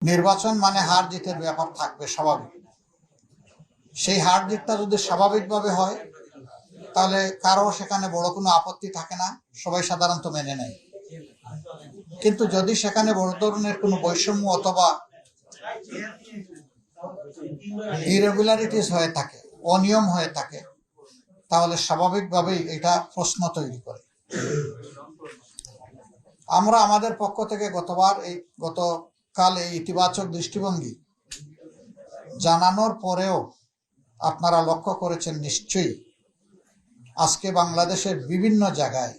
নির্বাচন মানে হার জিতের ব্যাপার থাকবে স্বাভাবিক। সেই হার জিতটা যদি স্বাভাবিকভাবে হয় তাহলে কারো সেখানে বড় কোনো আপত্তি থাকে না, সবাই সাধারণত মেনে নেয়। কিন্তু যদি সেখানে বড় ধরনের কোনো বৈষম্য অথবা ইরেগুলারিটিস হয়ে থাকে, অনিয়ম হয়ে থাকে, তাহলে স্বাভাবিকভাবেই এটা প্রশ্ন তৈরি করে। আমরা আমাদের পক্ষ থেকে গতকাল এই ইতিবাচক দৃষ্টিভঙ্গি জানানোর পরেও আপনারা লক্ষ্য করেছেন নিশ্চয়ই, আজকে বাংলাদেশের বিভিন্ন জায়গায়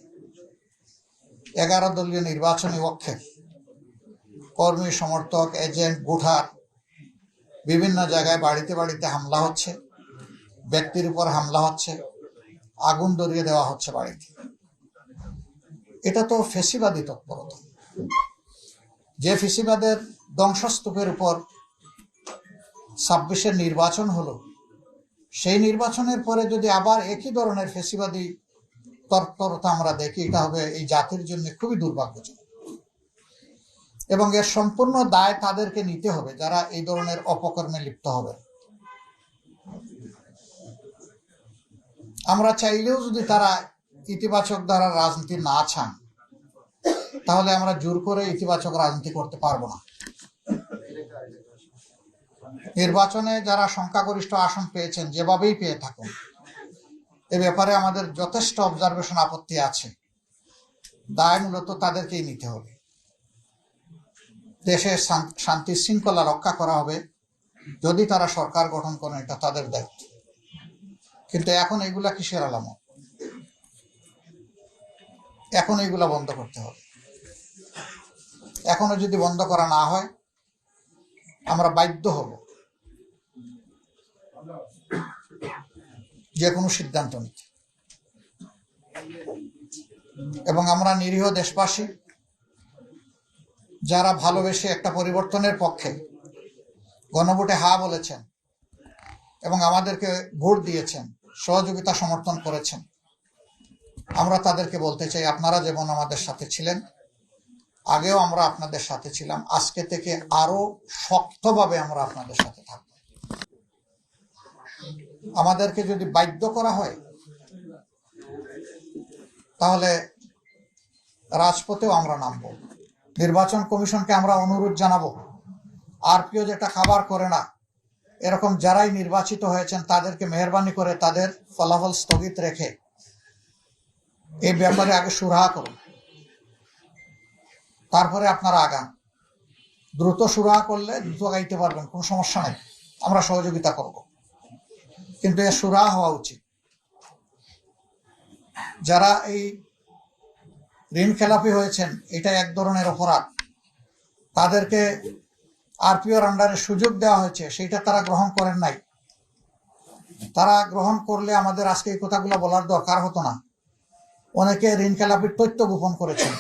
11 দলীয় নির্বাচনী পক্ষের কর্মী, সমর্থক, এজেন্ট, ভোটার বিভিন্ন জায়গায় বাড়িতে বাড়িতে হামলা হচ্ছে, ব্যক্তির উপর হামলা হচ্ছে, আগুন ধরিয়ে দেওয়া হচ্ছে বাড়িতে। এটা তো ফেসিবাদী তৎপরতা। যে ফেসিবাদের ধ্বংসস্তূপের উপর 26-এর নির্বাচন হলো, সেই নির্বাচনের পরে যদি আবার একই ধরনের ফেসিবাদী তৎপরতা আমরা দেখি, এটা হবে এই জাতির জন্য খুবই দুর্ভাগ্যজনক। এবং এর সম্পূর্ণ দায় তাদেরকে নিতে হবে যারা এই ধরনের অপকর্মে লিপ্ত হবে। আমরা চাইলেও যদি তারা ইতিবাচক দ্বারা রাজনীতি না চান, তাহলে আমরা জোর করে ইতিবাচক রাজনীতি করতে পারবো না। নির্বাচনে যারা সংখ্যাগরিষ্ঠ আসন পেয়েছেন, যেভাবেই পেয়ে থাকুন, এ ব্যাপারে আমাদের যথেষ্ট অবজারভেশন, আপত্তি আছে। দায় মূলত তাদেরকেই নিতে হবে। দেশের শান্তি শৃঙ্খলা রক্ষা করা হবে যদি তারা সরকার গঠন করেন, এটা তাদের দায়িত্ব। কিন্তু এখন এগুলা কিসের আলামত? এখন এগুলা বন্ধ করতে হবে। এখনো যদি বন্ধ করা না হয়, আমরা বাধ্য হব যে কোনো সিদ্ধান্ত নিতে। এবং আমরা নিরীহ দেশবাসী যারা ভালোবেসে একটা পরিবর্তনের পক্ষে গণভোটে হা বলেছেন এবং আমাদেরকে ভোট দিয়েছেন, সহযোগিতা সমর্থন করেছেন, আমরা তাদেরকে বলতে চাই, আপনারা যেমন আমাদের সাথে ছিলেন, আগেও আমরা আপনাদের সাথে ছিলাম, আজকে থেকে আরো শক্তভাবে আমরা আপনাদের সাথে থাকব। আমাদেরকে যদি বাধ্য করা হয়, তাহলে রাজপথেও আমরা নামব। নির্বাচন কমিশনকে আমরা অনুরোধ জানাবো, আরপিও যেটা খাবার করে না, এরকম যারাই নির্বাচিত হয়েছেন তাদেরকে মেহরবানি করে তাদের ফলাফল স্থগিত রেখে এই ব্যাপারে আগে সুরাহা করুন, তারপরে আপনারা আগান। দ্রুত সুরাহা করলে দ্রুত গাইতে পারবেন, কোনো সমস্যা নেই, আমরা সহযোগিতা করব। কিন্তু এর সুরাহা হওয়া উচিত। যারা এই ঋণ খেলাপি হয়েছেন, এটা এক ধরনের অপরাধ। তাদেরকে আরপিওর আন্ডারে সুযোগ দেওয়া হয়েছে, সেইটা তারা গ্রহণ করেন নাই। তারা গ্রহণ করলে আমাদের আজকে এই কথাগুলো বলার দরকার হতো না। অনেকে ঋণ খেলাপির তথ্য গোপন করেছেন,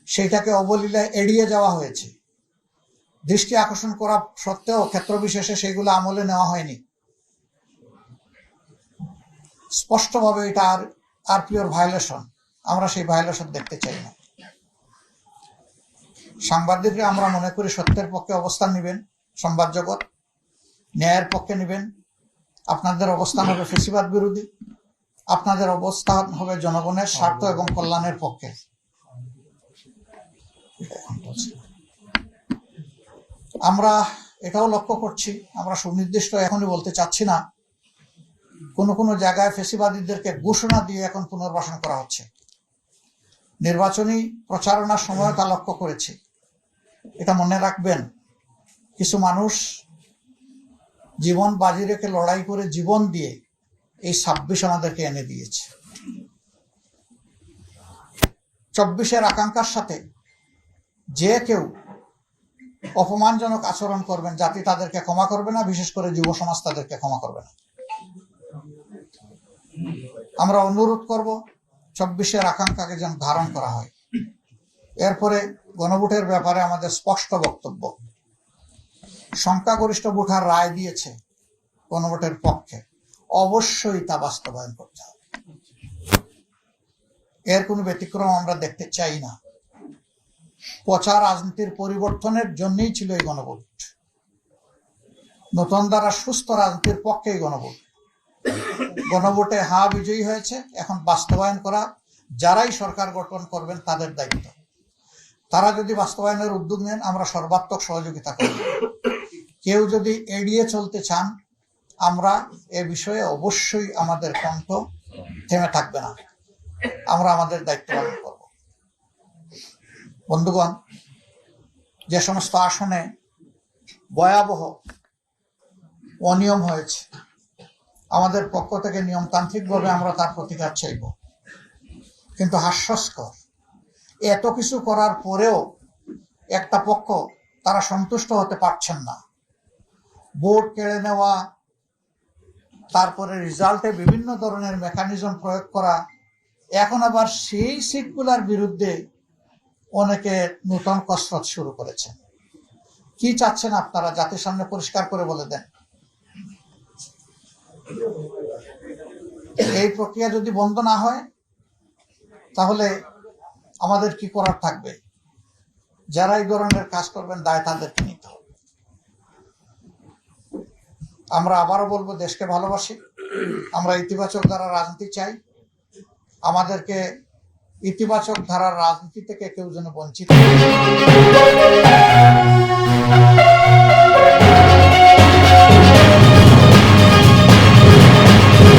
সেইটাকে অবলীলায় এড়িয়ে যাওয়া হয়েছে। দৃষ্টি আকর্ষণ করা সত্ত্বেও ক্ষেত্র বিশেষে সেইগুলো আমলে নেওয়া হয়নি। স্পষ্টভাবে এটা আরপিওর ভায়োলেশন। আমরা সেই ভায়োলেশন দেখতে চাই না। সাংবাদিকরা আমরা মনে করি সত্যের পক্ষে অবস্থান নেবেন, সংবাদ জগৎ ন্যায়ের পক্ষে নেবেন। আপনাদের অবস্থান হবে ফেসিবাদ বিরোধী, আপনাদের অবস্থান হবে জনগণের স্বার্থ এবং কল্যাণের পক্ষে। আমরা এটাও লক্ষ্য করছি, আমরা সুনির্দিষ্ট এখনই বলতে চাচ্ছি না, কোনো কোনো জায়গায় ফেসিবাদীদেরকে ঘোষণা দিয়ে এখন পুনর্বাসন করা হচ্ছে। নির্বাচনী প্রচারণার সময় তা লক্ষ্য করেছি। এটা মনে রাখবেন, কিছু মানুষ জীবন বাজি রেখে লড়াই করে জীবন দিয়ে এই 26 আমাদেরকে এনে দিয়েছে। 24-এর আকাঙ্ক্ষার সাথে যে কেউ অপমানজনক আচরণ করবেন, জাতি তাদেরকে ক্ষমা করবে না, বিশেষ করে যুব সমাজ তাদেরকে ক্ষমা করবে না। আমরা অনুরোধ করব 24-এর আকাঙ্ক্ষাকে যেন ধারণ করা হয়। এরপরে গণভোটের ব্যাপারে আমাদের স্পষ্ট বক্তব্য। সংখ্যাগরিষ্ঠ ভোটার রায় দিয়েছে গণভোটের পক্ষে, অবশ্যই তা বাস্তবায়ন করতে হবে। এর কোনো ব্যতিক্রম আমরা দেখতে চাই না। পচা রাজনীতির পরিবর্তনের জন্যই ছিল এই গণভোট। নতুন ধারা সুস্থ রাজনীতির পক্ষেই গণভোট। গণভোটে হা বিজয়ী হয়েছে, এখন বাস্তবায়ন করা যারাই সরকার গঠন করবেন তাদের দায়িত্ব। তারা যদি বাস্তবায়নের উদ্যোগ নেন, আমরা সর্বাত্মক সহযোগিতা করব। কেউ যদি এড়িয়ে চলতে চান, আমরা এ বিষয়ে অবশ্যই আমাদের কণ্ঠ থেমে থাকবে না, আমরা আমাদের দায়িত্ব পালন করব। বন্ধুগণ, যে সমস্ত আসনে ভয়াবহ অনিয়ম হয়েছে, আমাদের পক্ষ থেকে নিয়মতান্ত্রিকভাবে আমরা তার প্রতিকার চাইব। কিন্তু হাস্যস্কর, এত কিছু করার পরেও একটা পক্ষ তারা সন্তুষ্ট হতে পারছেন না। ভোট কেড়ে নেওয়া, তারপরে রেজাল্টে বিভিন্ন ধরনের মেকানিজম প্রয়োগ করা, এখন আবার সেই সিটগুলার বিরুদ্ধে অনেকে নতুন কসরত শুরু করেছেন। কি চাচ্ছেন আপনারা? জাতির সামনে পরিষ্কার করে বলে দেন। এই প্রক্রিয়া যদি বন্ধ না হয়, তাহলে আমাদের কি করার থাকবে? যারা এই ধরনের কাজ করবেন, দায় তাদেরকে নিতে হবে। আমরা আবারও বলবো, দেশকে ভালোবাসি, আমরা ইতিবাচক ধারার রাজনীতি চাই। আমাদেরকে ইতিবাচক ধারার রাজনীতি থেকে কেউ যেন বঞ্চিত